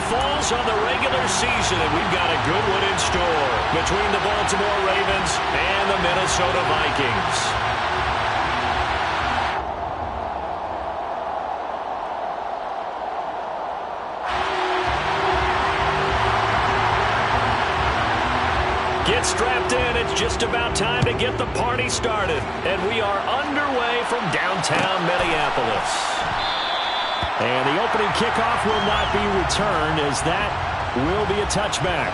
falls on the regular season, and we've got a good one in store between the Baltimore Ravens and the Minnesota Vikings. Get strapped in. It's just about time to get the party started. And we are underway from downtown Minneapolis. And the opening kickoff will not be returned, as that will be a touchback.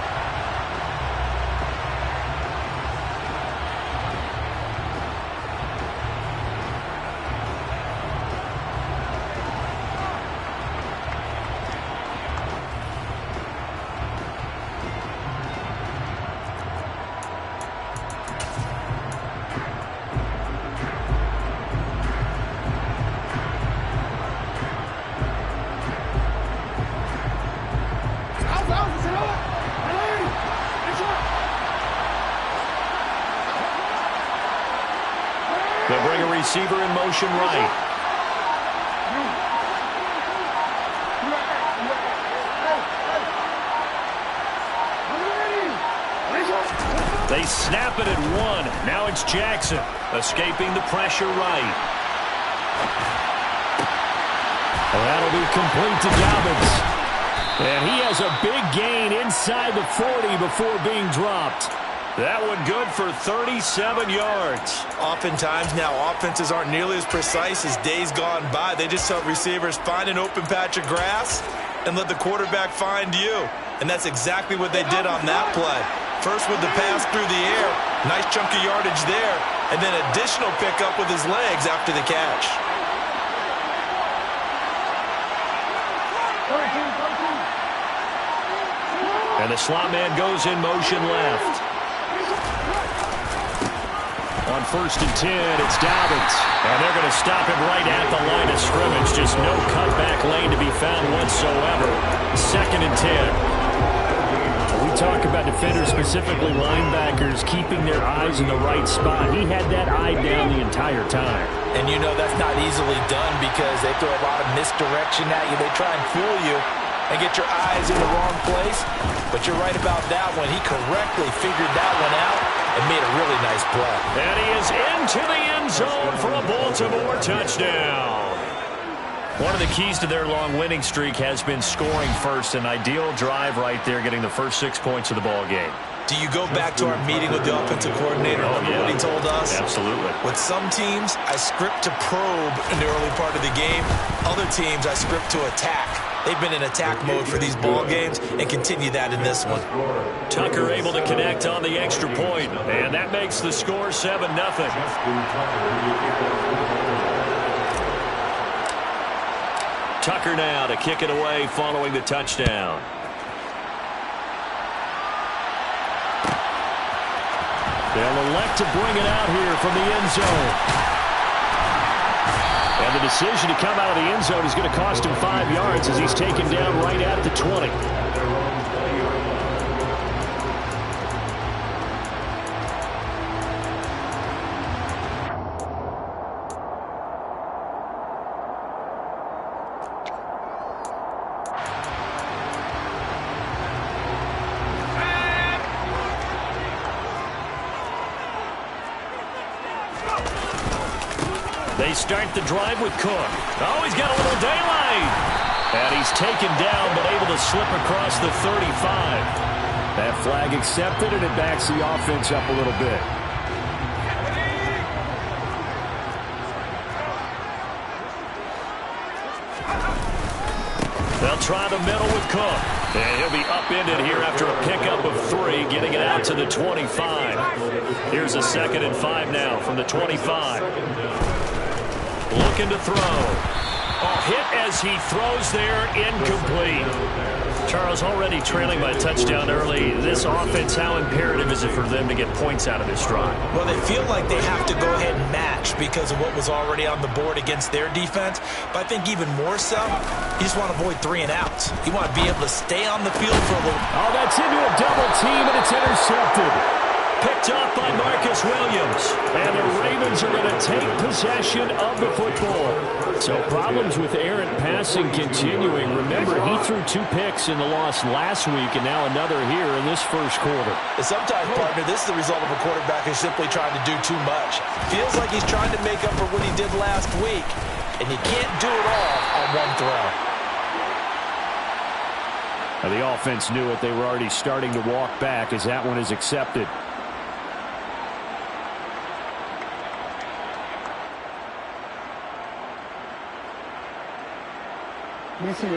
They'll bring a receiver in motion right. They snap it at one. Now it's Jackson, escaping the pressure right. Well, that'll be complete to Dobbins. And he has a big gain inside the 40 before being dropped. That one good for 37 yards. Oftentimes now, offenses aren't nearly as precise as days gone by. They just help receivers find an open patch of grass and let the quarterback find you. And that's exactly what they did on that play. First with the pass through the air, nice chunk of yardage there, and then additional pickup with his legs after the catch. And the slot man goes in motion left. On 1st and 10, it's Dobbins. And they're going to stop him right at the line of scrimmage. Just no cutback lane to be found whatsoever. 2nd and 10. We talk about defenders, specifically linebackers, keeping their eyes in the right spot. He had that eye down the entire time. And you know that's not easily done because they throw a lot of misdirection at you. They try and fool you and get your eyes in the wrong place. But you're right about that one. He correctly figured that one out and made a really nice play. And he is into the end zone for a Baltimore touchdown. One of the keys to their long winning streak has been scoring first. An ideal drive right there, getting the first 6 points of the ball game. Do you go back to our meeting with the offensive coordinator? Remember what he told us? Absolutely. With some teams, I script to probe in the early part of the game. Other teams, I script to attack. They've been in attack mode for these ball games and continue that in this one. Tucker able to connect on the extra point, and that makes the score 7-0. Tucker now to kick it away following the touchdown. They'll elect to bring it out here from the end zone. And the decision to come out of the end zone is going to cost him 5 yards as he's taken down right at the 20. They start the drive with Cook. Oh, he's got a little daylight. And he's taken down, but able to slip across the 35. That flag accepted, and it backs the offense up a little bit. They'll try the middle with Cook. And he'll be upended here after a pickup of 3, getting it out to the 25. Here's a 2nd and 5 now from the 25. Looking to throw. Oh, hit as he throws there, incomplete. Charles, already trailing by a touchdown early. This offense, how imperative is it for them to get points out of this drive? Well, they feel like they have to go ahead and match because of what was already on the board against their defense. But I think even more so, you just want to avoid 3 and outs. You want to be able to stay on the field for a little. Oh, that's into a double team, and it's intercepted. Picked off by Marcus Williams. And the Ravens are going to take possession of the football. So problems with errant passing continuing. Remember, he threw 2 picks in the loss last week and now another here in this first quarter. And sometimes, partner, this is the result of a quarterback who's simply trying to do too much. Feels like he's trying to make up for what he did last week. And you can't do it all on one throw. Now, the offense knew it. They were already starting to walk back as that one is accepted.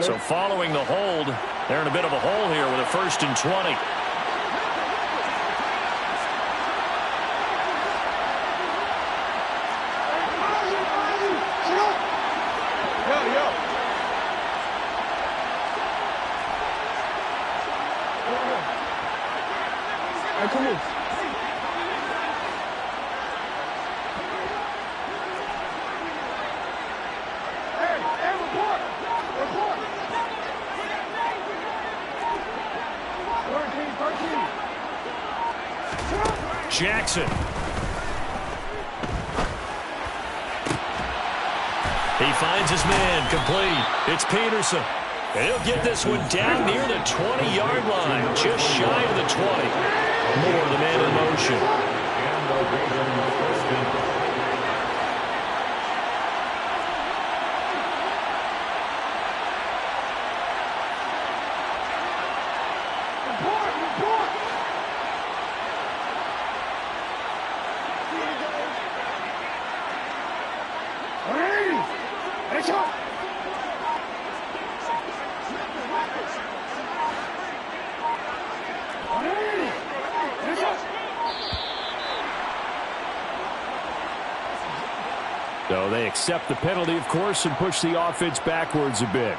So following the hold, they're in a bit of a hole here with a 1st and 20. Jackson. He finds his man, complete. It's Peterson. And he'll get this one down near the 20-yard line, just shy of the 20. Moore, the man in motion. So they accept the penalty, of course, and push the offense backwards a bit.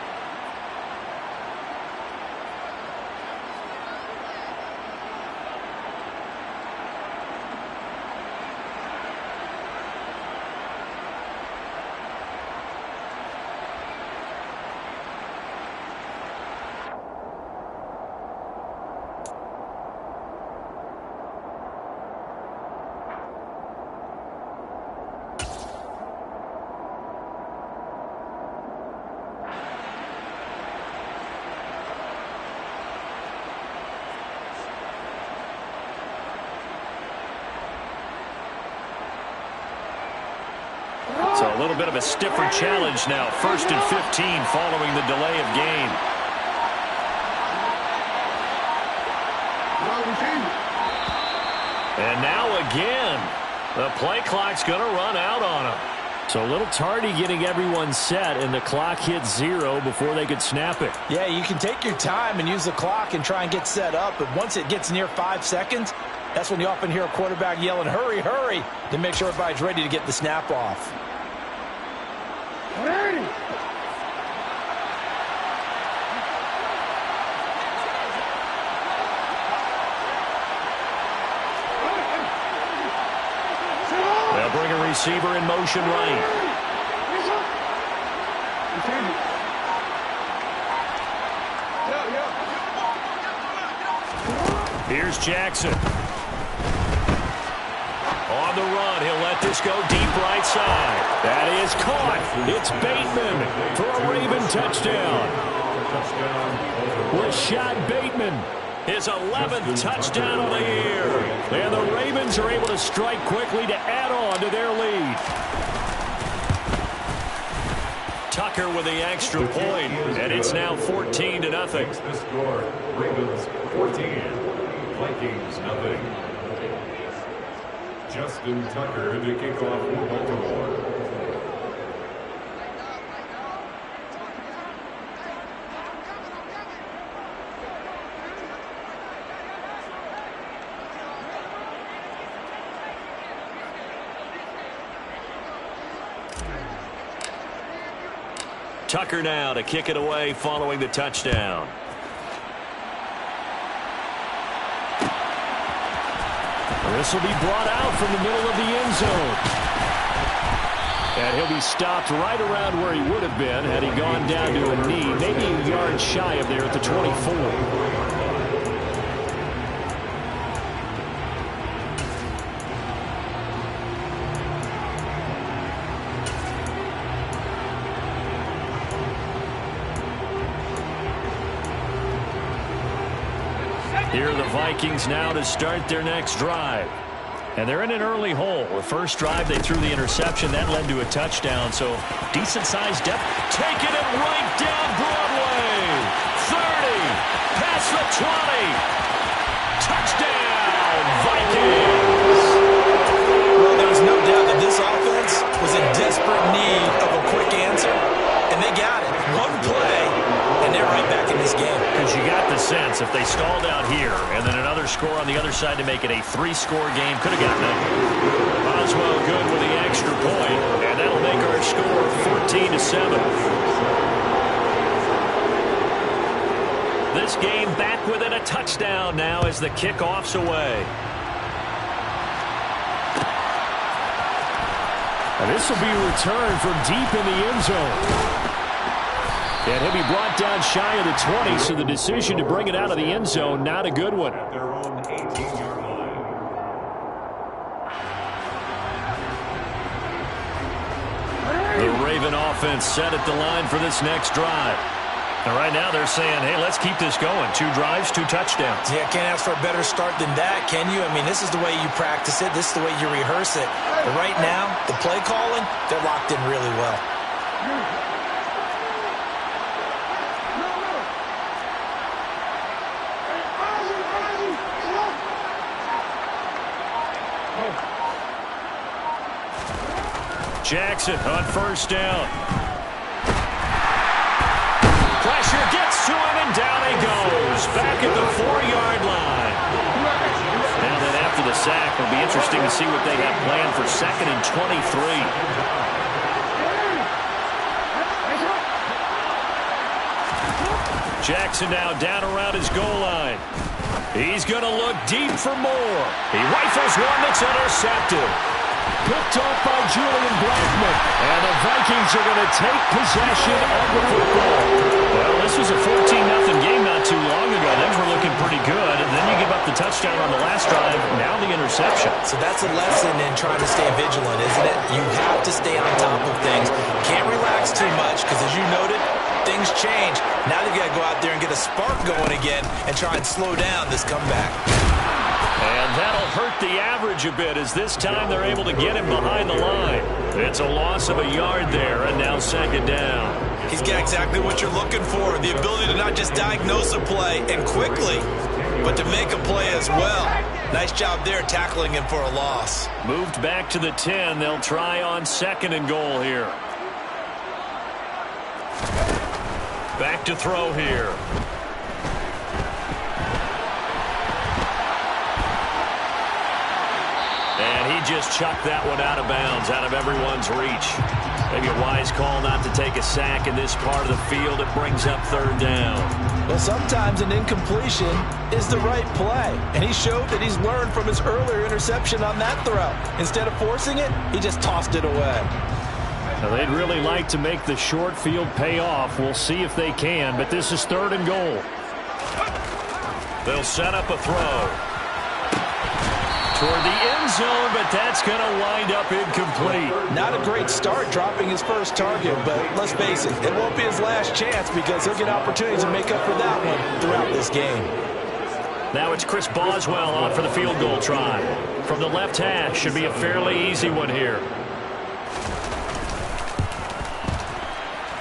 So a little bit of a stiffer challenge now. 1st and 15 following the delay of game. And now again, the play clock's going to run out on him. So a little tardy getting everyone set, and the clock hit 0 before they could snap it. Yeah, you can take your time and use the clock and try and get set up, but once it gets near 5 seconds, that's when you often hear a quarterback yelling, hurry, hurry, to make sure everybody's ready to get the snap off. They'll bring a receiver in motion right. Here's Jackson. On the run, he'll let this go deep right side. That is caught. It's Bateman for a Raven touchdown. Rashad Bateman, his 11th touchdown of the year. And the Ravens are able to strike quickly to add on to their lead. Tucker with the extra point, and it's now 14-0. The score, Ravens 14, Vikings nothing. Justin Tucker to kick off for Baltimore. Tucker now to kick it away following the touchdown. This will be brought out from the middle of the end zone. And he'll be stopped right around where he would have been had he gone down to a knee, maybe a yard shy of there at the 24. Here are the Vikings now to start their next drive. And they're in an early hole. The first drive, they threw the interception. That led to a touchdown. So decent-sized depth. Taking it right down Broadway. 30. Past the 20. Touchdown, Vikings. Well, there's no doubt that this offense was in desperate need of a quick answer. And they got it. One play, and they're right back in this game. Because you got the sense if they stalled out here and then another score on the other side to make it a 3-score game, could have gotten it. Boswell good with the extra point, and that'll make our score 14-7. This game back within a touchdown now as the kickoff's away. And this will be a return from deep in the end zone. And he'll be brought down shy of the 20, so the decision to bring it out of the end zone, not a good one. At their own 18-yard line. The Raven offense set at the line for this next drive. And right now they're saying, hey, let's keep this going. 2 drives, 2 touchdowns. Yeah, can't ask for a better start than that, can you? I mean, this is the way you practice it. This is the way you rehearse it. But right now, the play calling, they're locked in really well. Jackson on first down. Pressure gets to him, and down he goes. Back at the 4-yard line. Now then after the sack, it'll be interesting to see what they have planned for 2nd and 23. Jackson now down around his goal line. He's going to look deep for more. He rifles one that's intercepted. Picked off by Julian Blackmon. And the Vikings are going to take possession of the football. Well, this was a 14-0 game not too long ago. Things were looking pretty good. And then you give up the touchdown on the last drive. Now the interception. So that's a lesson in trying to stay vigilant, isn't it? You have to stay on top of things. Can't relax too much because, as you noted, things change. Now they've got to go out there and get a spark going again and try and slow down this comeback. And that'll hurt the average a bit as this time they're able to get him behind the line. It's a loss of a yard there, and now 2nd down. He's got exactly what you're looking for, the ability to not just diagnose a play and quickly, but to make a play as well. Nice job there tackling him for a loss. Moved back to the 10. They'll try on 2nd and goal here. Back to throw here. And he just chucked that one out of bounds, out of everyone's reach. Maybe a wise call not to take a sack in this part of the field. It brings up 3rd down. Well, sometimes an incompletion is the right play. And he showed that he's learned from his earlier interception on that throw. Instead of forcing it, he just tossed it away. Now, they'd really like to make the short field pay off. We'll see if they can, but this is 3rd and goal. They'll set up a throw toward the end zone, but that's going to wind up incomplete. Not a great start dropping his first target, but let's face it, it won't be his last chance because he'll get opportunities to make up for that one throughout this game. Now it's Chris Boswell on for the field goal try. From the left hash, should be a fairly easy one here.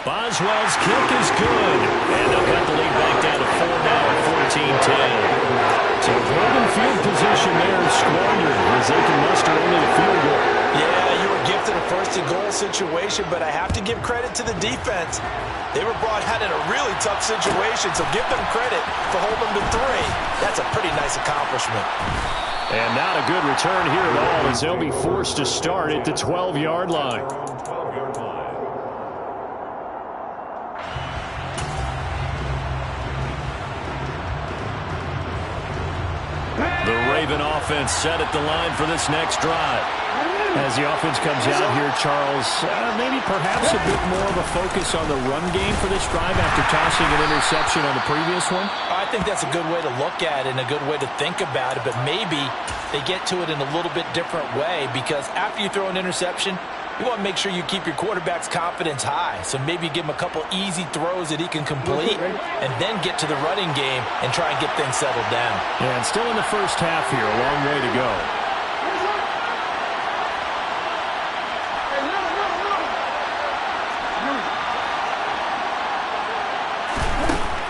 Boswell's kick is good. And they'll cut the lead back down to 4 now at 14-10. So holding field position there is squandered as they can muster only a field goal. Yeah, you were gifted a 1st and goal situation, but I have to give credit to the defense. They were brought out in a really tough situation, so give them credit for holding them to 3. That's a pretty nice accomplishment. And not a good return here at all as they'll be forced to start at the 12-yard line. The Raven offense set at the line for this next drive. As the offense comes out here, Charles, maybe perhaps a bit more of a focus on the run game for this drive after tossing an interception on the previous one? I think that's a good way to look at it and a good way to think about it, but maybe they get to it in a little bit different way because after you throw an interception, You want to make sure you keep your quarterback's confidence high. So maybe give him a couple easy throws that he can complete and then get to the running game and try and get things settled down. Yeah, and still in the first half here. A long way to go.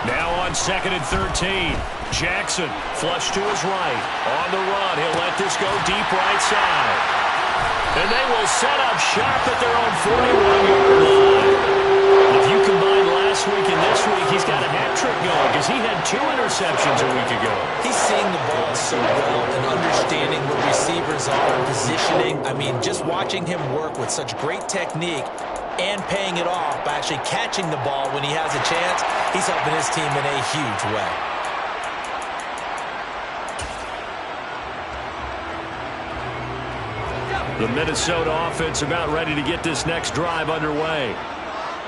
Now on 2nd and 13. Jackson flush to his right. On the run, he'll let this go deep right side. And they will set up shop at their own 41-yard line. If you combine last week and this week, he's got a hat trick going because he had 2 interceptions a week ago. He's seeing the ball so well and understanding where receivers are, positioning. I mean, just watching him work with such great technique and paying it off by actually catching the ball when he has a chance, he's helping his team in a huge way. The Minnesota offense about ready to get this next drive underway.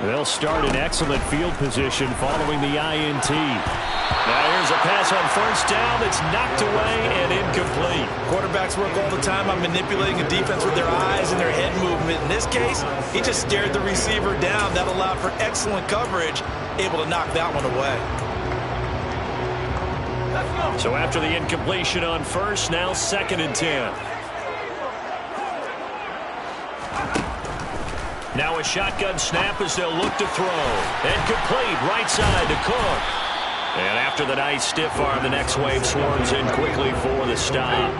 They'll start in excellent field position following the INT. Now here's a pass on first down that's knocked away and incomplete. Quarterbacks work all the time on manipulating a defense with their eyes and their head movement. In this case, he just stared the receiver down. That allowed for excellent coverage, able to knock that one away. So after the incompletion on first, now 2nd and 10. Now a shotgun snap as they'll look to throw. And complete right side to Cook. And after the nice stiff arm, the next wave swarms in quickly for the stop.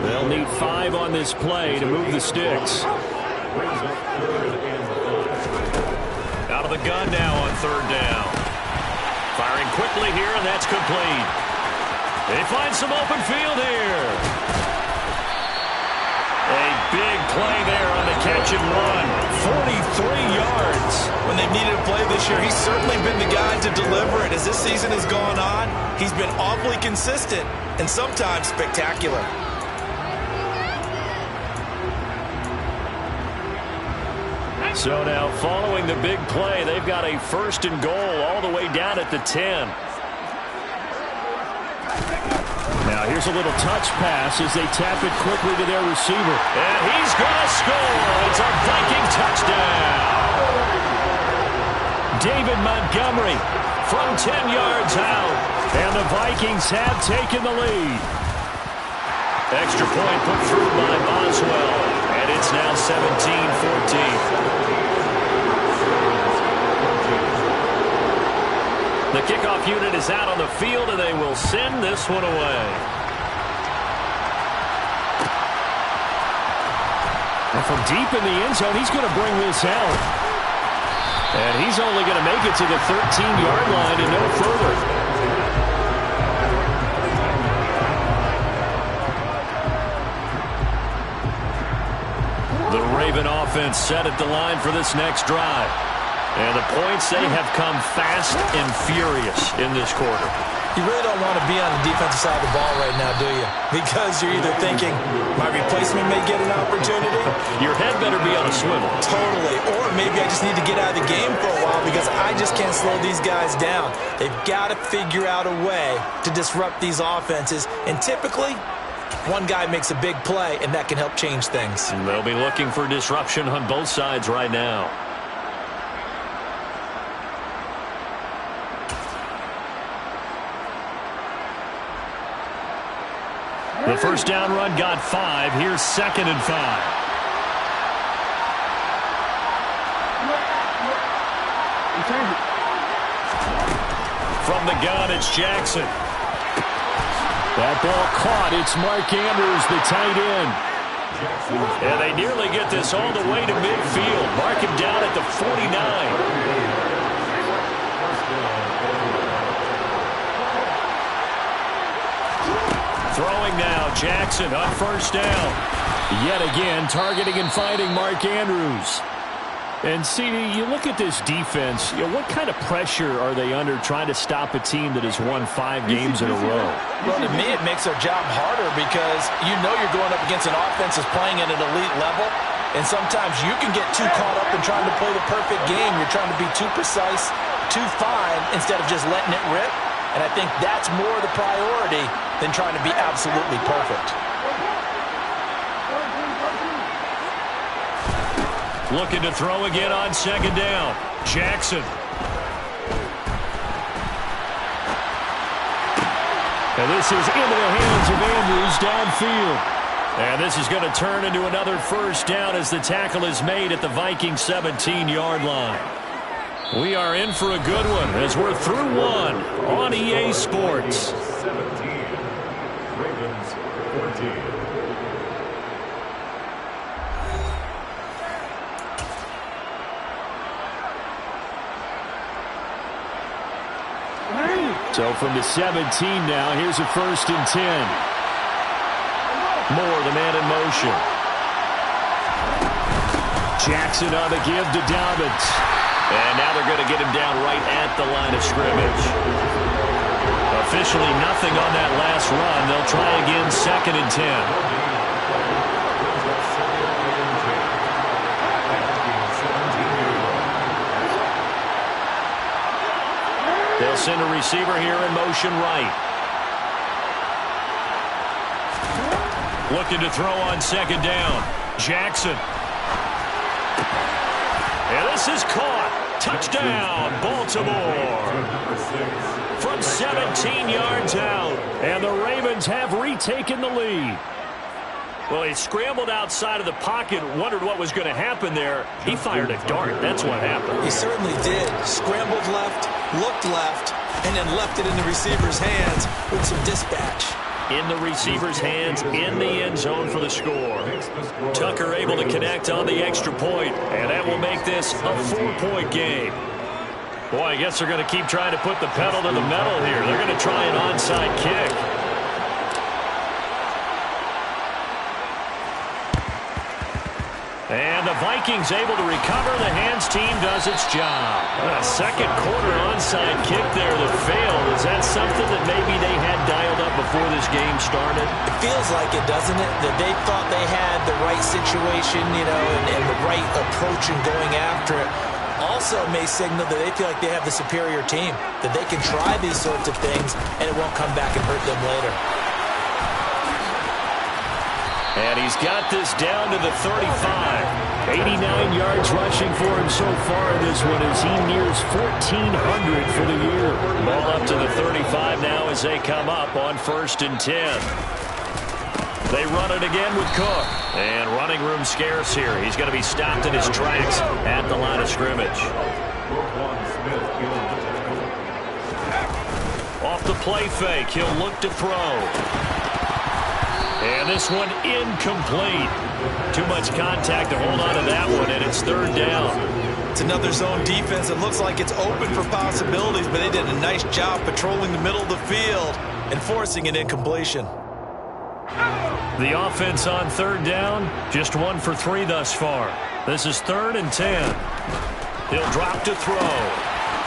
They'll need 5 on this play to move the sticks. Out of the gun now on 3rd down. Firing quickly here, and that's complete. They find some open field here. A big play there on the catch and run. 43 yards. When they've needed a play this year, he's certainly been the guy to deliver it. As this season has gone on, he's been awfully consistent and sometimes spectacular. So now following the big play, they've got a 1st and goal all the way down at the 10. Now here's a little touch pass as they tap it quickly to their receiver. And he's going to score. It's a Viking touchdown. David Montgomery from 10 yards out. And the Vikings have taken the lead. Extra point put through by Boswell. And it's now 17-14. The kickoff unit is out on the field, and they will send this one away. And from deep in the end zone, he's going to bring this out. And he's only going to make it to the 13-yard line and no further. The Raven offense set at the line for this next drive. And the points, they have come fast and furious in this quarter. You really don't want to be on the defensive side of the ball right now, do you? Because you're either thinking, my replacement may get an opportunity. Your head better be on a swivel. Totally. Or maybe I just need to get out of the game for a while because I just can't slow these guys down. They've got to figure out a way to disrupt these offenses. And typically, one guy makes a big play, and that can help change things. And they'll be looking for disruption on both sides right now. The first down run got 5. Here's 2nd and 5. From the gun, it's Jackson. That ball caught. It's Mark Andrews, the tight end. And they nearly get this all the way to midfield. Mark him down at the 49. Throwing now, Jackson on first down. Yet again, targeting and fighting Mark Andrews. And, CD, you look at this defense, what kind of pressure are they under trying to stop a team that has won 5 games in a row? Well, to me, it makes their job harder because you're going up against an offense that's playing at an elite level. And sometimes you can get too caught up in trying to play the perfect game. You're trying to be too precise, too fine, instead of just letting it rip. And I think that's more the priority than trying to be absolutely perfect. Looking to throw again on second down. Jackson. And this is into the hands of Andrews downfield. And this is going to turn into another first down as the tackle is made at the Vikings 17-yard line. We are in for a good one as we're through one on EA Sports. 17, Ravens 14. So from the 17 now, here's a 1st and 10. Moore, the man in motion. Jackson on the give to Dobbins. And now they're going to get him down right at the line of scrimmage. Officially nothing on that last run. They'll try again 2nd and 10. They'll send a receiver here in motion right. Looking to throw on 2nd down. Jackson. And this is caught. Touchdown, Baltimore. From 17 yards out. And the Ravens have retaken the lead. Well, he scrambled outside of the pocket, wondered what was going to happen there. He fired a dart. That's what happened. He certainly did. Scrambled left, looked left, and then left it in the receiver's hands with some dispatch. In the receiver's hands, in the end zone for the score. Tucker able to connect on the extra point, and that will make this a 4-point game. Boy, I guess they're going to keep trying to put the pedal to the metal here. They're going to try an onside kick. And the Vikings able to recover. The hands team does its job. A second quarter onside kick there that failed. Is that something that maybe they had dialed up before this game started? It feels like it, doesn't it? That they thought they had the right situation, you know, and the right approach in going after it. Also may signal that they feel like they have the superior team, that they can try these sorts of things and it won't come back and hurt them later. And he's got this down to the 35. 89 yards rushing for him so far in this one as he nears 1,400 for the year. Ball up to the 35 now as they come up on 1st and 10. They run it again with Cook. And running room scarce here. He's going to be stopped in his tracks at the line of scrimmage. Off the play fake, he'll look to throw. And this one incomplete. Too much contact to hold on to that one, and it's 3rd down. It's another zone defense. It looks like it's open for possibilities, but they did a nice job patrolling the middle of the field and forcing an incompletion. The offense on 3rd down, just 1 for 3 thus far. This is 3rd and 10. He'll drop to throw.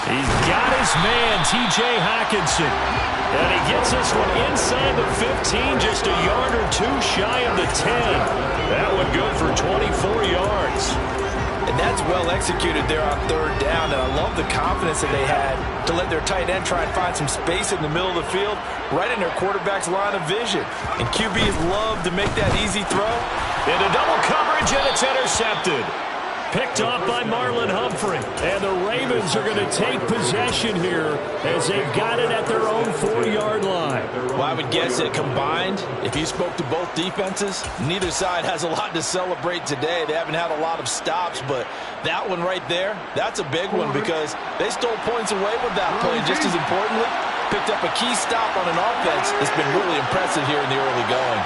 He's got his man, T.J. Hockenson. And he gets this one inside the 15, just a yard or 2 shy of the 10. That one good for 24 yards. And that's well executed there on 3rd down, and I love the confidence that they had to let their tight end try and find some space in the middle of the field, right in their quarterback's line of vision. And QBs love to make that easy throw. Into double coverage, and it's intercepted. Picked off by Marlon Humphrey. And the Ravens are going to take possession here as they've got it at their own 4-yard line. Well, I would guess that combined, if you spoke to both defenses, neither side has a lot to celebrate today. They haven't had a lot of stops, but that one right there, that's a big one because they stole points away with that play. Just as importantly, picked up a key stop on an offense that's been really impressive here in the early going.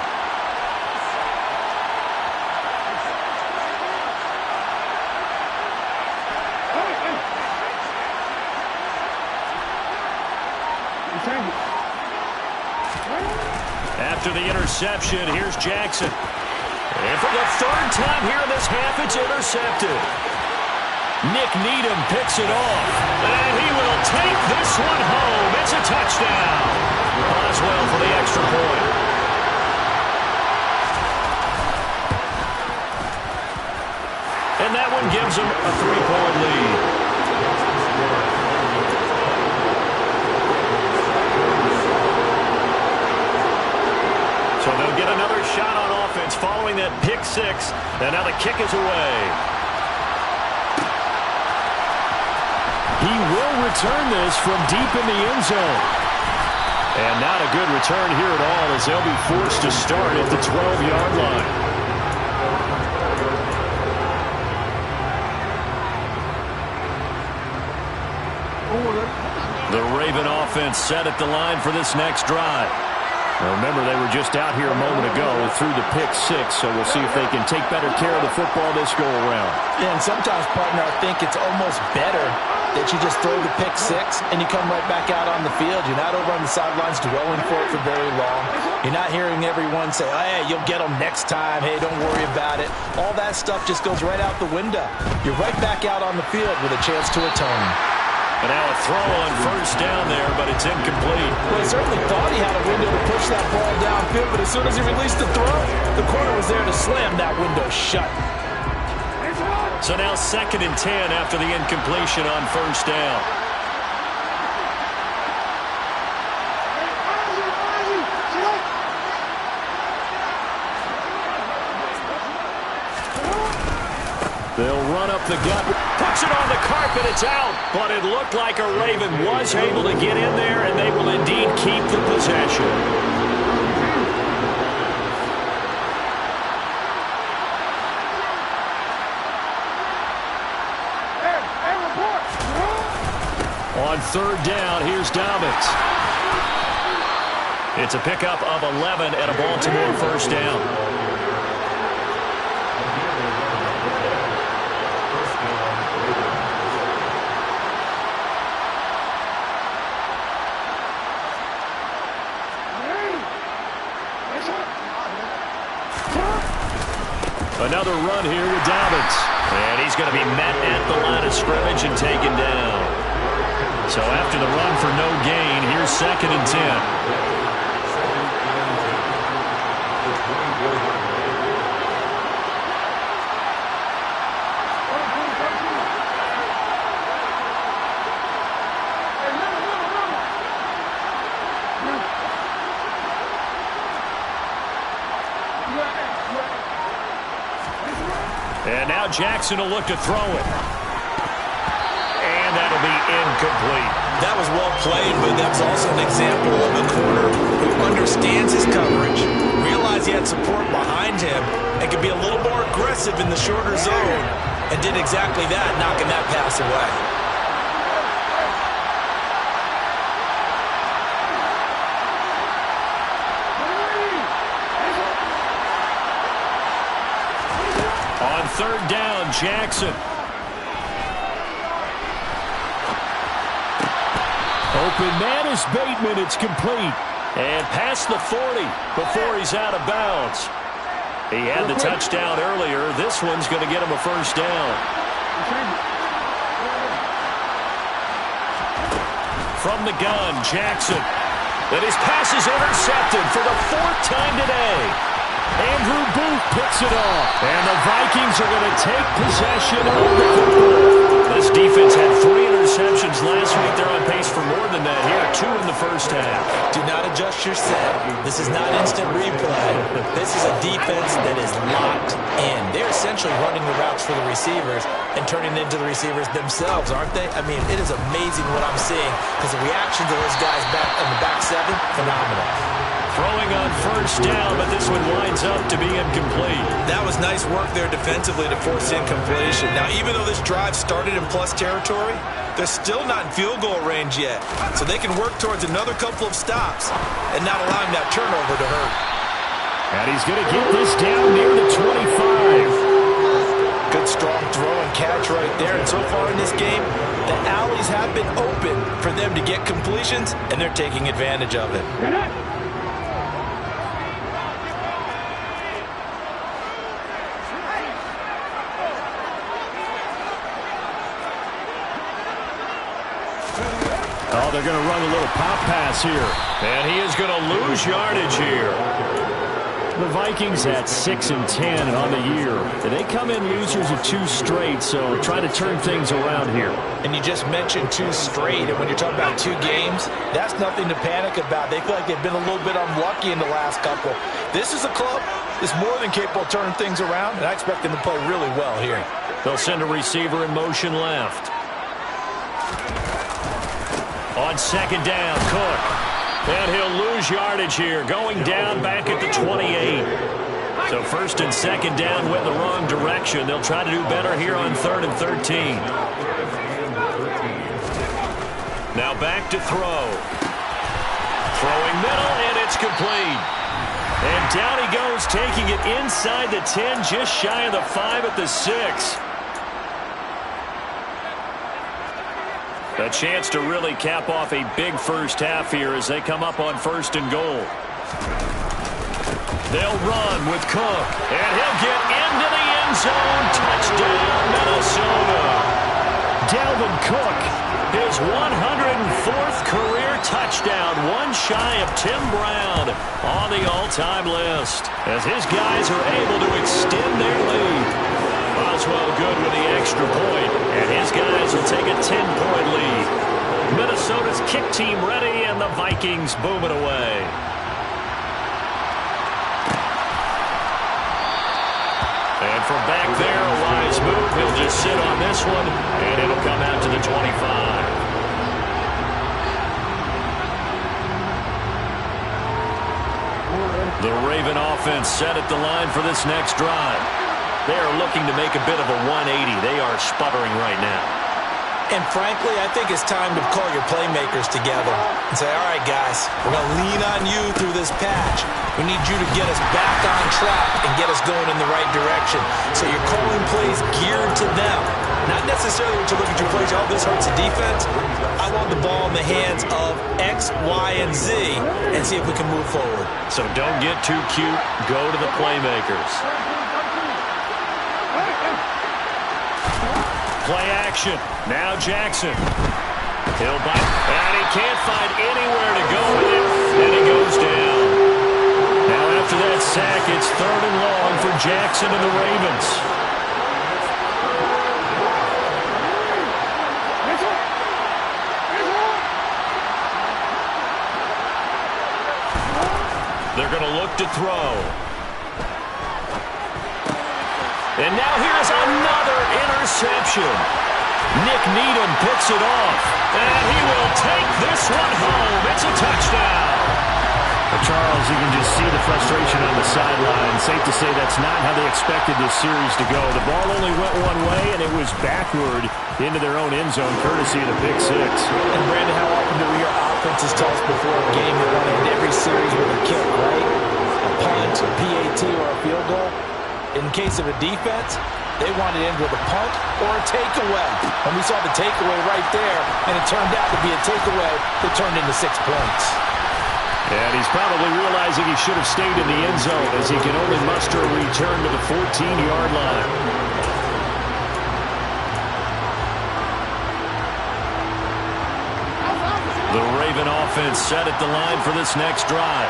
After the interception, here's Jackson. And for the 3rd time here in this half, it's intercepted. Nick Needham picks it off. And he will take this one home. It's a touchdown. Boswell for the extra point. And that one gives them a 3-point lead. So they'll get another shot on offense following that pick 6. And now the kick is away. He will return this from deep in the end zone. And not a good return here at all, as they'll be forced to start at the 12-yard line. The Raven offense set at the line for this next drive. Now remember, they were just out here a moment ago through the pick six, so we'll see if they can take better care of the football this go-around. Yeah, and sometimes, partner, I think it's almost better that you just throw the pick six and you come right back out on the field. You're not over on the sidelines dwelling for it for very long. You're not hearing everyone say, oh, hey, you'll get them next time. Hey, don't worry about it. All that stuff just goes right out the window. You're right back out on the field with a chance to atone. And now a throw on first down there, but it's incomplete. Well, he certainly thought he had a window to push that ball downfield, but as soon as he released the throw, the corner was there to slam that window shut. So now 2nd and 10 after the incompletion on first down. They'll run up the gut. Puts it on the carpet. It's out. But it looked like a Raven was able to get in there, and they will indeed keep the possession. On 3rd down, here's Dobbins. It's a pickup of 11 at a Baltimore first down. Another run here with Dobbins. And he's going to be met at the line of scrimmage and taken down. So after the run for no gain, here's 2nd and 10. And now Jackson will look to throw it. And that'll be incomplete. That was well played, but that's also an example of a corner who understands his coverage, realized he had support behind him, and could be a little more aggressive in the shorter zone, and did exactly that, knocking that pass away. On 3rd down, Jackson. Open man is Bateman. It's complete. And past the 40 before he's out of bounds. He had the touchdown earlier. This one's going to get him a first down. From the gun, Jackson. And his pass is intercepted for the 4th time today. Andrew Booth picks it off. And the Vikings are going to take possession of the football. This defense had 3 interceptions last week. They're on pace for more than that here. 2 in the first half. Do not adjust your set. This is not instant replay. This is a defense that is locked in. They're essentially running the routes for the receivers and turning it into the receivers themselves, aren't they? I mean, it is amazing what I'm seeing because the reaction to those guys back in the back 7, phenomenal. Throwing on first down, but this one winds up to be incomplete. That was nice work there defensively to force incompletion. Now, even though this drive started in plus territory, they're still not in field goal range yet. So they can work towards another couple of stops and not allowing that turnover to hurt. And he's going to get this down near the 25. Good strong throw and catch right there. And so far in this game, the alleys have been open for them to get completions, and they're taking advantage of it. Oh, they're going to run a little pop pass here. And he is going to lose yardage here. The Vikings at 6-10 on the year. They come in losers of 2 straight, so try to turn things around here. And you just mentioned 2 straight, and when you're talking about 2 games, that's nothing to panic about. They feel like they've been a little bit unlucky in the last couple. This is a club that's more than capable of turning things around, and I expect them to play really well here. They'll send a receiver in motion left. On second down, Cook. And he'll lose yardage here, going down back at the 28. So first and second down went the wrong direction. They'll try to do better here on 3rd and 13. Now back to throw. Throwing middle, and it's complete. And down he goes, taking it inside the 10, just shy of the 5 at the 6. A chance to really cap off a big first half here as they come up on 1st and goal. They'll run with Cook, and he'll get into the end zone. Touchdown, Minnesota. Dalvin Cook, his 104th career touchdown, one shy of Tim Brown on the all-time list, as his guys are able to extend their lead. Boswell good with the extra point, and his guys will take a 10-point lead. Minnesota's kick team ready, and the Vikings boom it away. And from back there, a wise move. He'll just sit on this one, and it'll come out to the 25. The Raven offense set at the line for this next drive. They are looking to make a bit of a 180. They are sputtering right now. And frankly, I think it's time to call your playmakers together and say, all right, guys, we're going to lean on you through this patch. We need you to get us back on track and get us going in the right direction. So you're calling plays geared to them. Not necessarily what you look at your plays, oh, this hurts the defense. I want the ball in the hands of X, Y, and Z and see if we can move forward. So don't get too cute. Go to the playmakers. Play action. Now Jackson. He'll bite, and he can't find anywhere to go with it, and he goes down. Now after that sack, it's 3rd and long for Jackson and the Ravens. They're going to look to throw. And now here's another interception. Nick Needham picks it off, and he will take this one home. It's a touchdown. Charles, you can just see the frustration on the sideline. Safe to say that's not how they expected this series to go. The ball only went one way, and it was backward into their own end zone, courtesy of the pick 6. And Brandon, how often do we hear offenses tell us before a game they want to end every series with a kick, right? A punt, a PAT, or a field goal. In case of a defense, they want it in with a punt or a takeaway. And we saw the takeaway right there, and it turned out to be a takeaway that turned into 6 points. And he's probably realizing he should have stayed in the end zone as he can only muster a return to the 14-yard line. The Raven offense set at the line for this next drive.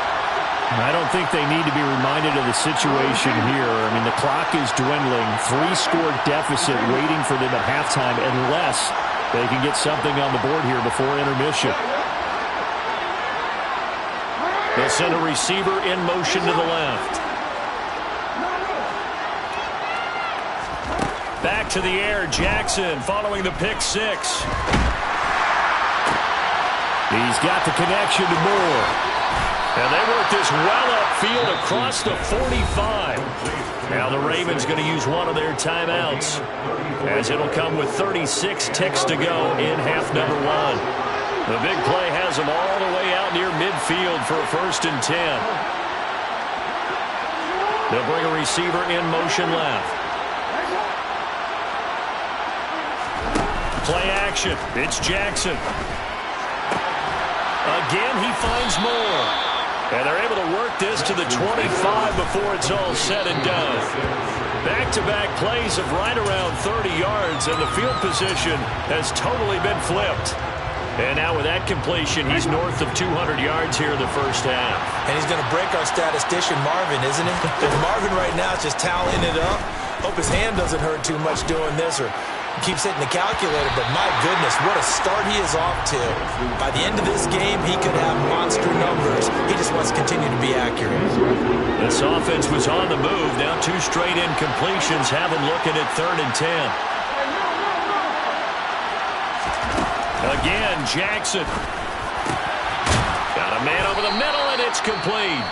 I don't think they need to be reminded of the situation here. I mean, the clock is dwindling. 3-score deficit waiting for them at halftime unless they can get something on the board here before intermission. They'll send a receiver in motion to the left. Back to the air, Jackson following the pick 6. He's got the connection to Moore. And they work this well upfield across the 45. Now the Ravens going to use one of their timeouts, as it'll come with 36 ticks to go in half number 1. The big play has them all the way out near midfield for a 1st and 10. They'll bring a receiver in motion left. Play action. It's Jackson. Again, he finds Moore. And they're able to work this to the 25 before it's all said and done. Back-to-back plays of right around 30 yards, and the field position has totally been flipped. And now with that completion, he's north of 200 yards here in the first half. And he's going to break our statistician, Marvin, isn't he? And Marvin right now is just tallying it up. Hope his hand doesn't hurt too much doing this, or keeps hitting the calculator, but my goodness, what a start he is off to. By the end of this game, he could have monster numbers. He just wants to continue to be accurate. This offense was on the move. Now 2 straight incompletions have him looking at 3rd and 10. again. Jackson. Got a man over the middle, and it's complete.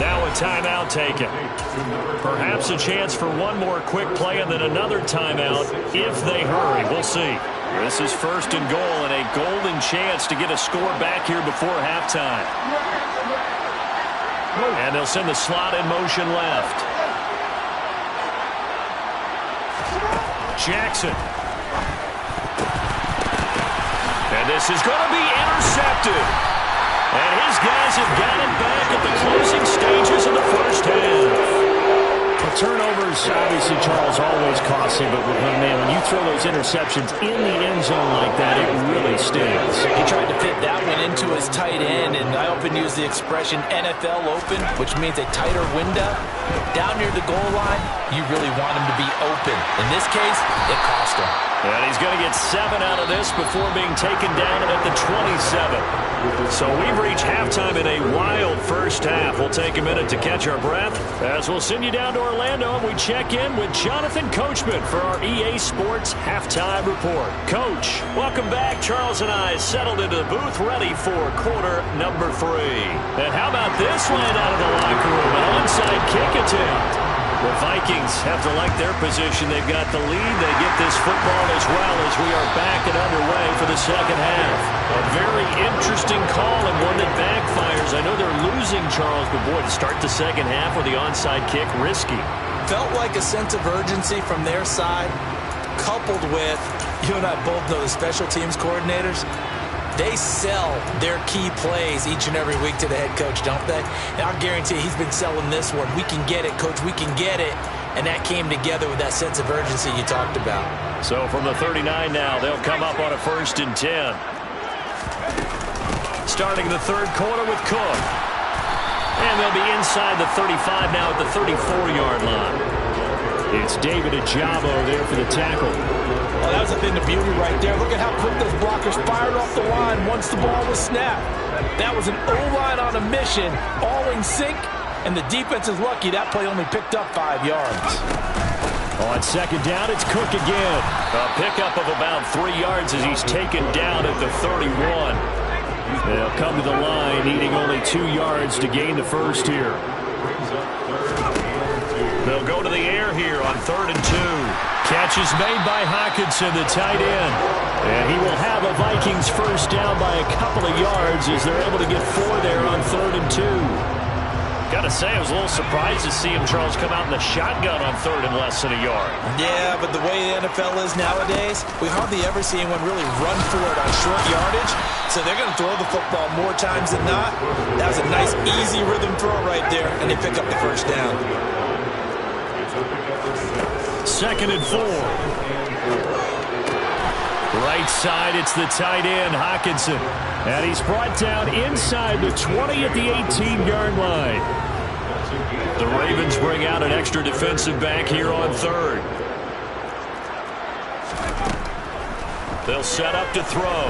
Now a timeout taken. Perhaps a chance for one more quick play and then another timeout if they hurry. We'll see. This is first and goal and a golden chance to get a score back here before halftime. And they'll send the slot in motion left. Jackson. And this is going to be intercepted. And his guys have got it back at the closing stages of the first half. Turnovers, obviously, Charles, always costly, but man, when you throw those interceptions in the end zone like that, it really stings. He tried to fit that one into his tight end, and I often use the expression NFL open, which means a tighter window. Down near the goal line, you really want him to be open. In this case, it cost him. And he's going to get 7 out of this before being taken down at the 27. So we've reached halftime in a wild first half. We'll take a minute to catch our breath as we'll send you down to Orlando and we check in with Jonathan Coachman for our EA Sports Halftime Report. Coach, welcome back. Charles and I settled into the booth ready for quarter number 3. And how about this line out of the locker room? An onside kick attempt. The Vikings have to like their position. They've got the lead. They get this football as well as we are back and underway for the second half. A very interesting call and one that backfires. I know they're losing, Charles, but boy, to start the second half with the onside kick, risky. Felt like a sense of urgency from their side, coupled with, you and I both know the special teams coordinators. They sell their key plays each and every week to the head coach, don't they? And I'll guarantee he's been selling this one. We can get it, coach. We can get it. And that came together with that sense of urgency you talked about. So from the 39 now, they'll come up on a 1st and 10. Starting the third quarter with Cook. And they'll be inside the 35 now at the 34-yard line. It's David Ojabo there for the tackle. Well, that was a thing of beauty right there. Look at how quick those blockers fired off the line once the ball was snapped. That was an O-line on a mission, all in sync, and the defense is lucky that play only picked up 5 yards. On second down, it's Cook again. A pickup of about 3 yards as he's taken down at the 31. They'll come to the line, needing only 2 yards to gain the first here. They'll go to the air here on 3rd and 2. Catch is made by Hockenson, the tight end. And he will have a Vikings first down by a couple of yards as they're able to get 4 there on 3rd and 2. Got to say, I was a little surprised to see him, Charles, come out in the shotgun on 3rd and less than a yard. Yeah, but the way the NFL is nowadays, we hardly ever see anyone really run for it on short yardage. So they're going to throw the football more times than not. That was a nice, easy rhythm throw right there, and they pick up the first down. 2nd and 4. Right side, it's the tight end, Hockenson. And he's brought down inside the 20 at the 18-yard line. The Ravens bring out an extra defensive back here on 3rd. They'll set up to throw.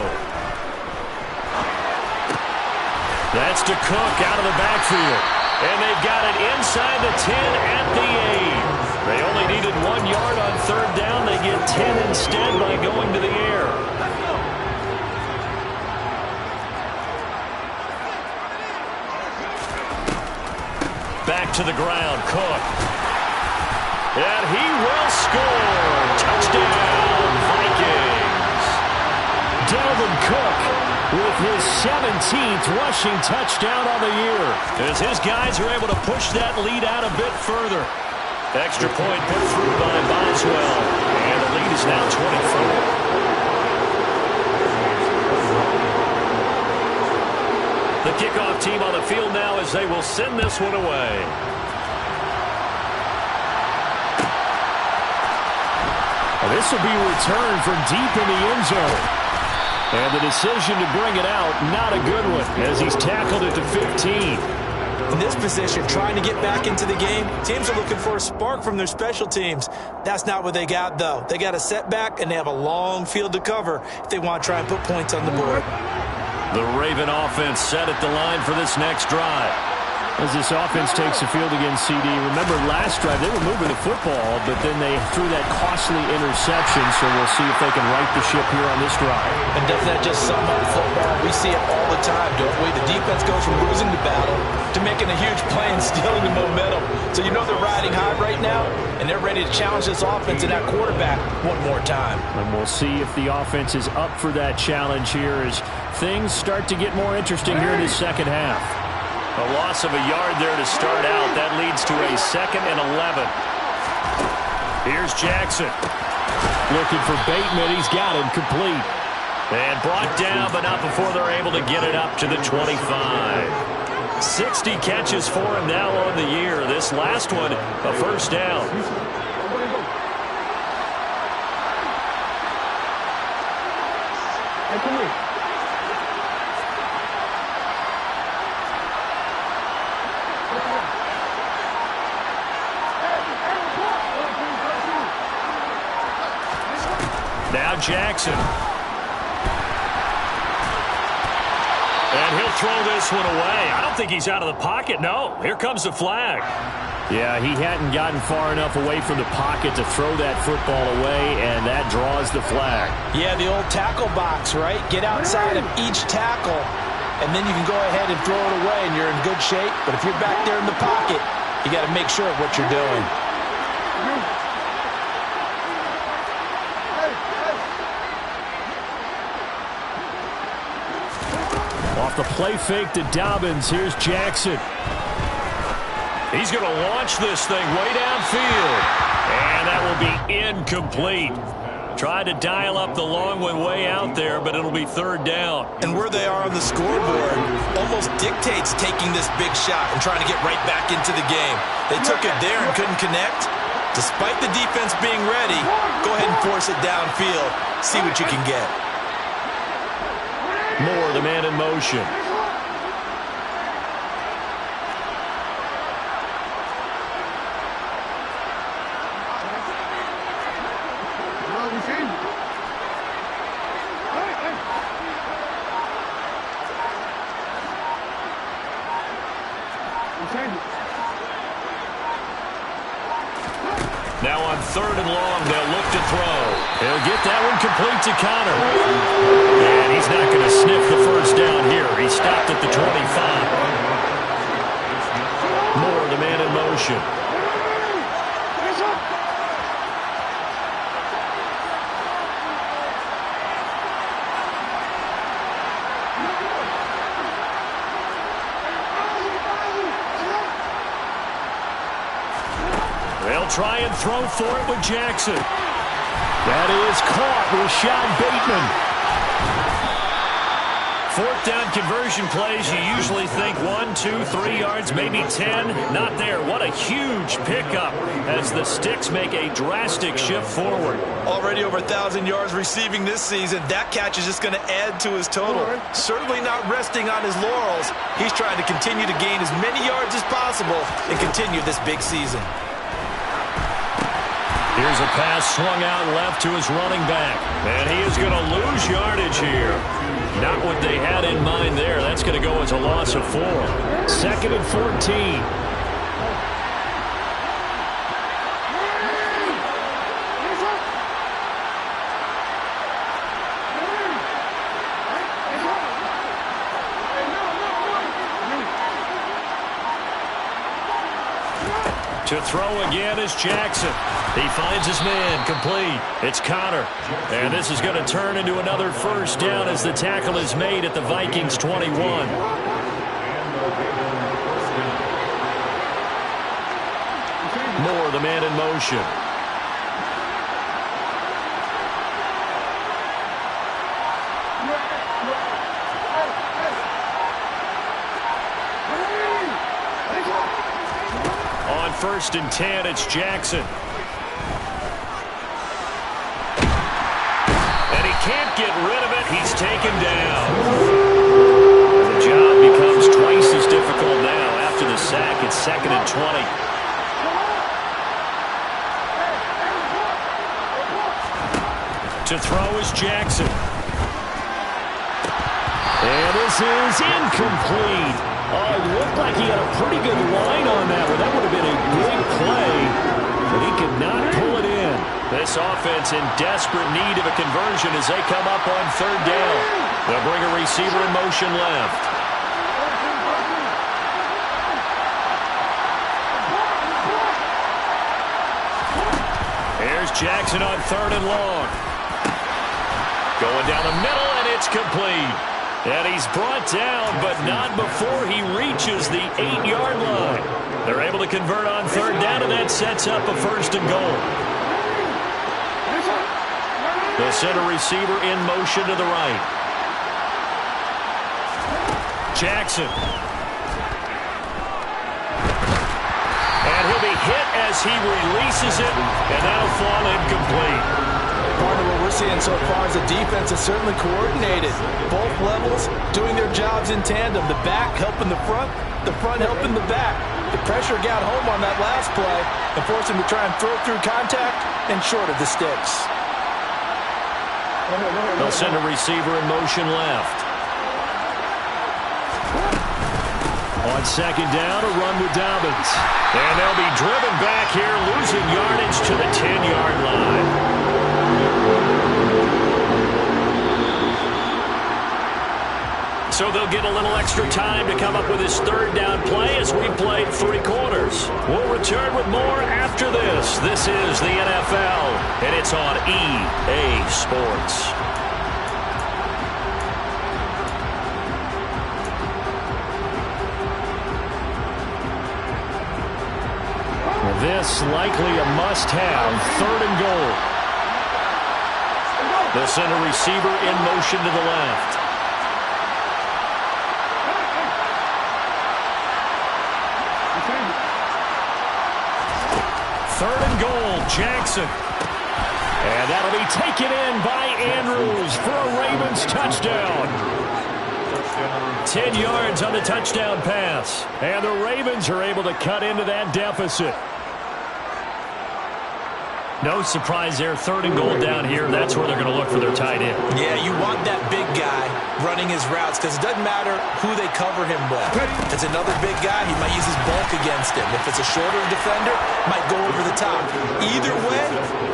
That's to Cook out of the backfield. And they've got it inside the 10 at the 8. They only needed 1 yard on 3rd down. They get 10 instead by going to the air. Back to the ground, Cook. And he will score. Touchdown, Vikings. Dalvin Cook with his 17th rushing touchdown on the year, as his guys are able to push that lead out a bit further. Extra point put through by Boswell, and the lead is now 24. The kickoff team on the field now as they will send this one away. This will be returned from deep in the end zone. And the decision to bring it out, not a good one, as he's tackled at the 15. In this position, trying to get back into the game, teams are looking for a spark from their special teams. That's not what they got, though. They got a setback, and they have a long field to cover if they want to try and put points on the board. The Raven offense set at the line for this next drive. As this offense takes the field against CD. Remember, last drive, they were moving the football, but then they threw that costly interception, so we'll see if they can right the ship here on this drive. And doesn't that just sum up football? We see it all the time, don't we? The defense goes from losing the battle to making a huge play and stealing the momentum. So you know they're riding high right now, and they're ready to challenge this offense and that quarterback one more time. And we'll see if the offense is up for that challenge here as things start to get more interesting here in the second half. A loss of a yard there to start out. That leads to a 2nd and 11. Here's Jackson. Looking for Bateman. He's got him complete. And brought down, but not before they're able to get it up to the 25. 60 catches for him now on the year. This last one, a first down. Now Jackson. And he'll throw this one away. I don't think he's out of the pocket. No, here comes the flag. Yeah, he hadn't gotten far enough away from the pocket to throw that football away, and that draws the flag. Yeah, the old tackle box, right? Get outside of each tackle, and then you can go ahead and throw it away, and you're in good shape. But if you're back there in the pocket, you got to make sure of what you're doing. Off the play fake to Dobbins. Here's Jackson. He's going to launch this thing way downfield. And that will be incomplete. Tried to dial up the long one way out there, but it'll be third down. And where they are on the scoreboard almost dictates taking this big shot and trying to get right back into the game. They took it there and couldn't connect. Despite the defense being ready, go ahead and force it downfield. See what you can get. Moore, the man in motion. Now on 3rd and long, they'll look to throw. He'll get that one complete to Connor. And he's not going to sniff the first down here. He stopped at the 25. Moore, the man in motion. They'll try and throw for it with Jackson. That is caught. Rashad Bateman. 4th down conversion plays, you usually think 1, 2, 3 yards, maybe 10. Not there. What a huge pickup as the Sticks make a drastic shift forward. Already over 1,000 yards receiving this season. That catch is just going to add to his total. Certainly not resting on his laurels. He's trying to continue to gain as many yards as possible and continue this big season. Here's a pass swung out left to his running back. And he is going to lose yardage here. Not what they had in mind there. That's going to go as a loss of 4. 2nd and 14. To throw again is Jackson. He finds his man complete. It's Connor. And this is going to turn into another first down as the tackle is made at the Vikings 21. Moore, the man in motion. On 1st and 10, it's Jackson. And he can't get rid of it. He's taken down. The job becomes twice as difficult now after the sack. It's 2nd and 20. To throw is Jackson. And this is incomplete. Oh, it looked like he had a pretty good line on that one. That would have been a big play, but he could not pull it in. This offense in desperate need of a conversion as they come up on third down. They'll bring a receiver in motion left. Here's Jackson on third and long. Going down the middle, and it's complete. And he's brought down, but not before he reaches the 8-yard line. They're able to convert on third down, and that sets up a first and goal. The center receiver in motion to the right. Jackson. And he'll be hit as he releases it, and that'll fall incomplete. Part of what we're seeing so far is the defense is certainly coordinated. Both levels doing their jobs in tandem. The back helping the front helping the back. The pressure got home on that last play and forced him to try and throw through contact and short of the sticks. They'll send a receiver in motion left. On second down, a run with Dobbins. And they'll be driven back here, losing yardage to the 10-yard line. So they'll get a little extra time to come up with his third down play as we played 3 quarters. We'll return with more after this. This is the NFL, and it's on EA Sports. This likely a must-have, third and goal. The center receiver in motion to the left. Third and goal, Jackson. And that'll be taken in by Andrews for a Ravens touchdown. 10 yards on the touchdown pass. And the Ravens are able to cut into that deficit. No surprise there, third and goal down here. That's where they're going to look for their tight end. Yeah, you want that big guy running his routes because it doesn't matter who they cover him with. If it's another big guy, he might use his bulk against him. If it's a shorter defender, might go over the top. Either way,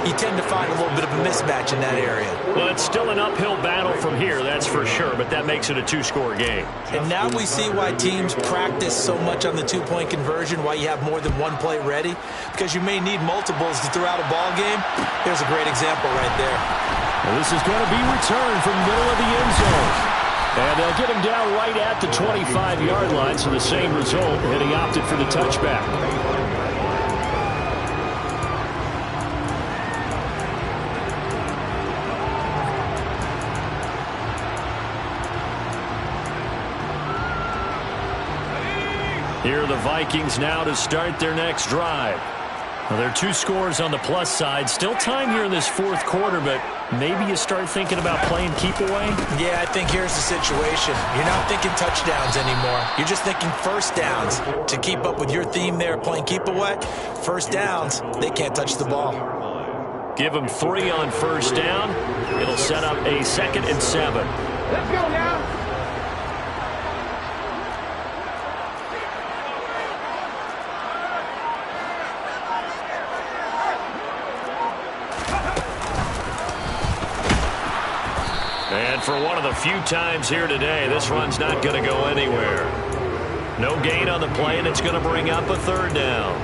you tend to find a little bit of a mismatch in that area. Well, it's still an uphill battle from here, that's for sure, but that makes it a 2-score game. And now we see why teams practice so much on the 2-point conversion, why you have more than one play ready, because you may need multiples to throw out a ball game. Here's a great example right there. Well, this is going to be returned from the middle of the end zone. And they'll get him down right at the 25-yard line, so the same result, and he opted for the touchback. Here are the Vikings now to start their next drive. Well, there are 2 scores on the plus side. Still time here in this 4th quarter, but maybe you start thinking about playing keep away? Yeah, I think here's the situation. You're not thinking touchdowns anymore. You're just thinking first downs. To keep up with your theme there, playing keep away, first downs, they can't touch the ball. Give them 3 on first down. It'll set up a 2nd and 7. Let's go now. And for one of the few times here today, this run's not going to go anywhere. No gain on the play, and it's going to bring up a 3rd down.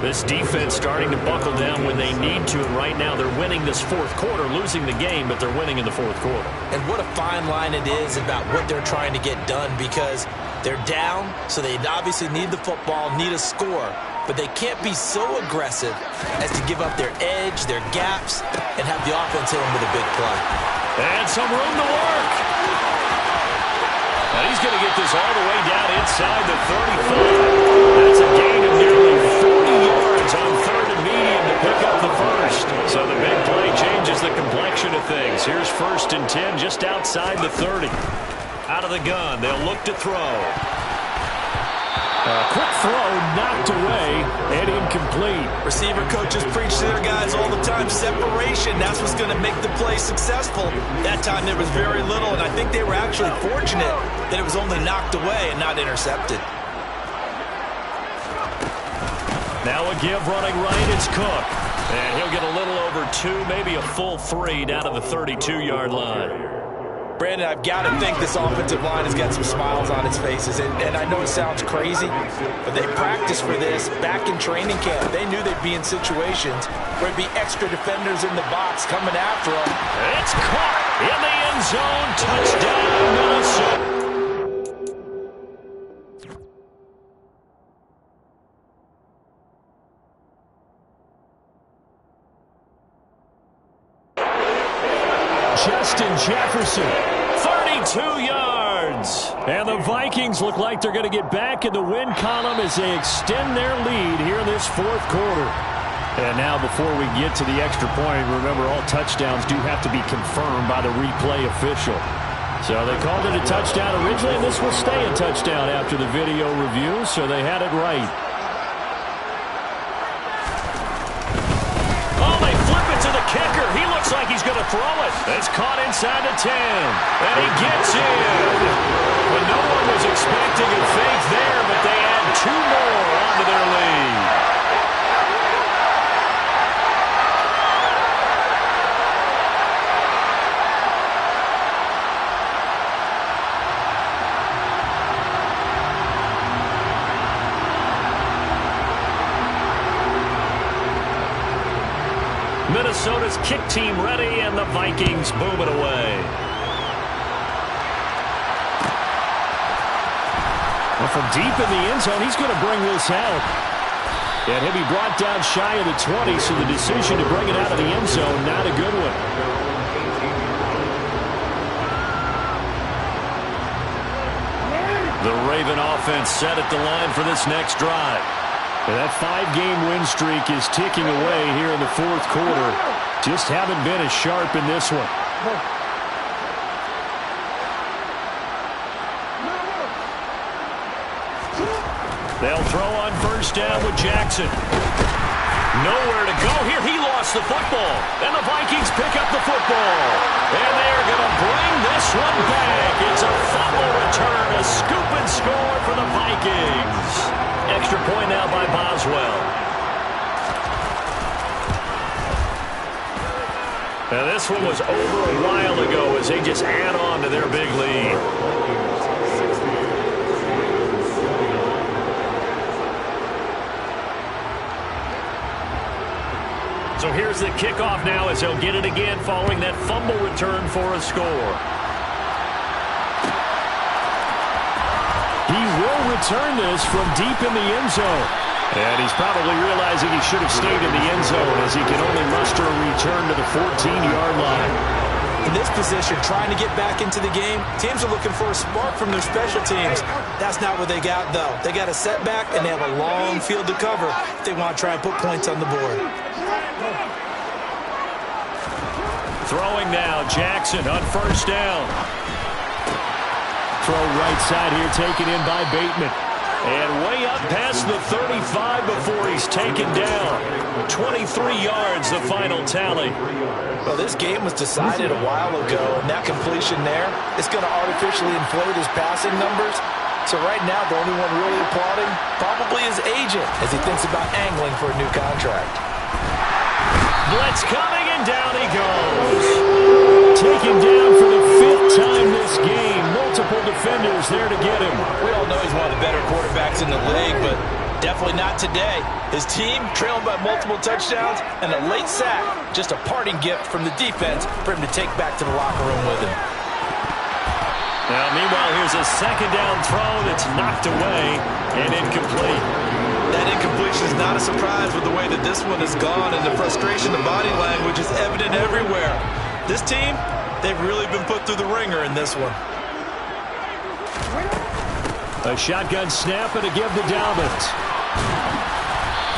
This defense starting to buckle down when they need to, and right now they're winning this 4th quarter, losing the game, but they're winning in the 4th quarter. And what a fine line it is about what they're trying to get done, because they're down, so they obviously need the football, need a score, but they can't be so aggressive as to give up their edge, their gaps, and have the offense hit them with a big play. And some room to work. And he's going to get this all the way down inside the 35. That's a gain of nearly 40 yards on 3rd and medium to pick up the first. So the big play changes the complexion of things. Here's 1st and 10 just outside the 30. Out of the gun, they'll look to throw. Quick throw, knocked away, and incomplete. Receiver coaches preach to their guys all the time. Separation, that's what's going to make the play successful. That time there was very little, and I think they were actually fortunate that it was only knocked away and not intercepted. Now a give running right, it's Cook. And he'll get a little over 2, maybe a full 3 down to the 32-yard line. Brandon, I've got to think this offensive line has got some smiles on its faces. And I know it sounds crazy, but they practiced for this back in training camp. They knew they'd be in situations where there'd be extra defenders in the box coming after them. It's caught in the end zone. Touchdown, Minnesota. Justin Jefferson, 32 yards. And the Vikings look like they're going to get back in the win column as they extend their lead here in this fourth quarter. And now before we get to the extra point, remember all touchdowns do have to be confirmed by the replay official. So they called it a touchdown originally, and this will stay a touchdown after the video review, so they had it right. Kicker, he looks like he's going to throw it. It's caught inside the 10, and he gets in. But no one was expecting a fake there, but they add 2 more onto their lead. Minnesota's kick team ready, and the Vikings boom it away. Well, from deep in the end zone, he's going to bring this out. And he'll be brought down shy of the 20, so the decision to bring it out of the end zone, not a good one. The Raven offense set at the line for this next drive. And that 5-game win streak is ticking away here in the fourth quarter. Just haven't been as sharp in this one. They'll throw on first down with Jackson. Nowhere to go here. He lost the football. And the Vikings pick up the football. And they're going to bring this one back. It's a fumble return, a scoop and score for the Vikings. Extra point now by Boswell. Now this one was over a while ago as they just add on to their big lead. So here's the kickoff now as they'll get it again following that fumble return for a score. He will return this from deep in the end zone. And he's probably realizing he should have stayed in the end zone as he can only muster a return to the 14-yard line. In this position, trying to get back into the game, teams are looking for a spark from their special teams. That's not what they got, though. They got a setback, and they have a long field to cover if they want to try and put points on the board. Throwing now, Jackson on first down. Throw right side here, taken in by Bateman. And way up past the 35 before he's taken down. 23 yards, the final tally. Well, this game was decided a while ago, and that completion there is going to artificially inflate his passing numbers. So right now, the only one really applauding probably his agent as he thinks about angling for a new contract. Blitz coming, and down he goes. Taken down for the 5th time this game. Multiple defenders there to get him. We all know he's one of the better quarterbacks in the league, but definitely not today. His team trailing by multiple touchdowns and a late sack. Just a parting gift from the defense for him to take back to the locker room with him. Now, meanwhile, here's a second down throw that's knocked away and incomplete. That incompletion is not a surprise with the way that this one has gone, and the frustration, the body language is evident everywhere. This team, they've really been put through the ringer in this one. A shotgun snap and a give to Dalvin.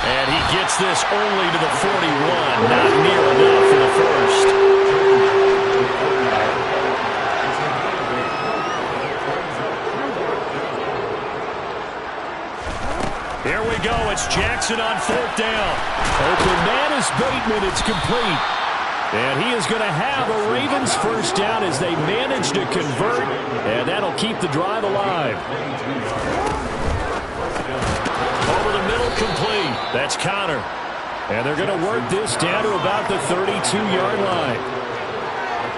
And he gets this only to the 41. Not near enough for the first. Here we go. It's Jackson on 4th down. Open man is Bateman. It's complete. And he is going to have a Ravens first down as they manage to convert. And that'll keep the drive alive. Over the middle, complete. That's Connor. And they're going to work this down to about the 32-yard line.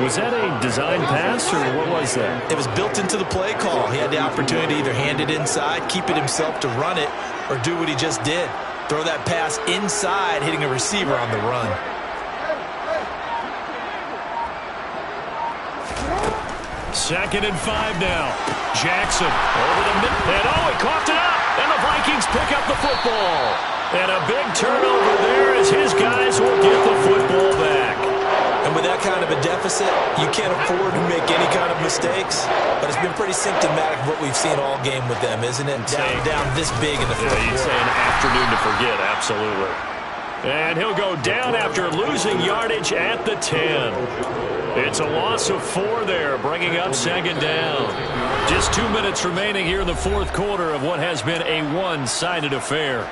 Was that a design pass, or what was that? It was built into the play call. He had the opportunity to either hand it inside, keep it himself to run it, or do what he just did. Throw that pass inside, hitting a receiver on the run. Second and 5 now. Jackson over the middle. And he coughed it up. And the Vikings pick up the football. And a big turnover there as his guys will get the football back. And with that kind of a deficit, you can't afford to make any kind of mistakes. But it's been pretty symptomatic of what we've seen all game with them, isn't it? Down this big in the fourth quarter. You'd say an afternoon to forget, absolutely. And he'll go down after losing yardage at the 10. It's a loss of 4 there, bringing up 2nd down. Just 2 minutes remaining here in the fourth quarter of what has been a one-sided affair.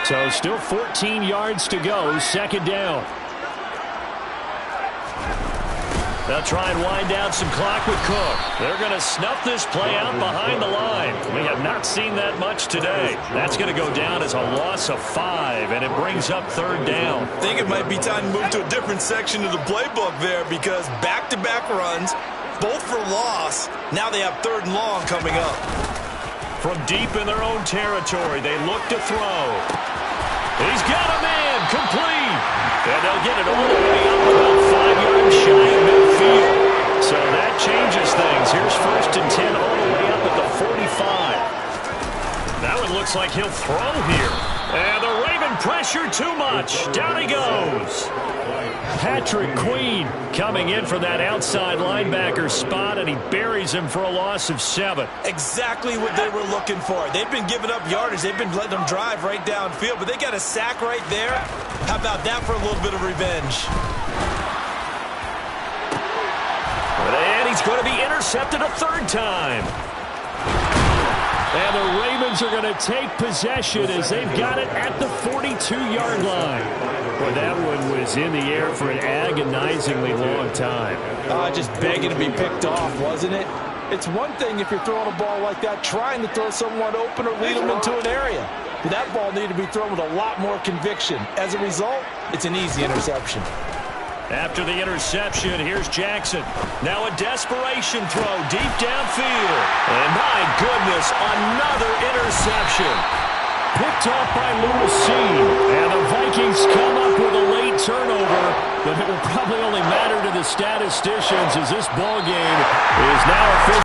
So still 14 yards to go, 2nd down. They'll try and wind down some clock with Cook. They're going to snuff this play out behind the line. We have not seen that much today. That's going to go down as a loss of 5, and it brings up 3rd down. I think it might be time to move to a different section of the playbook there because back-to-back runs, both for loss. Now they have 3rd and long coming up. From deep in their own territory, they look to throw. He's got a man, complete. And they'll get it all the way up about 5 yards shy of midfield. So that changes things. Here's 1st and 10 all the way up at the 45. That one looks like he'll throw here. And the Raven pressure too much. Down he goes. Patrick Queen coming in for that outside linebacker spot, and he buries him for a loss of 7. Exactly what they were looking for. They've been giving up yardage. They've been letting them drive right downfield, but they got a sack right there. How about that for a little bit of revenge? And he's going to be intercepted a 3rd time. And the Ravens are going to take possession as they've got it at the 42-yard line. Boy, that one was in the air for an agonizingly long time. Just begging to be picked off, wasn't it? It's one thing if you're throwing a ball like that, trying to throw someone open or lead them into an area. But that ball needed to be thrown with a lot more conviction. As a result, it's an easy interception. After the interception, here's Jackson. Now a desperation throw deep downfield. And my goodness, another interception. Picked off by Lewis Cine. And the Vikings come up with a late turnover, but it will probably only matter to the statisticians as this ball game is now official.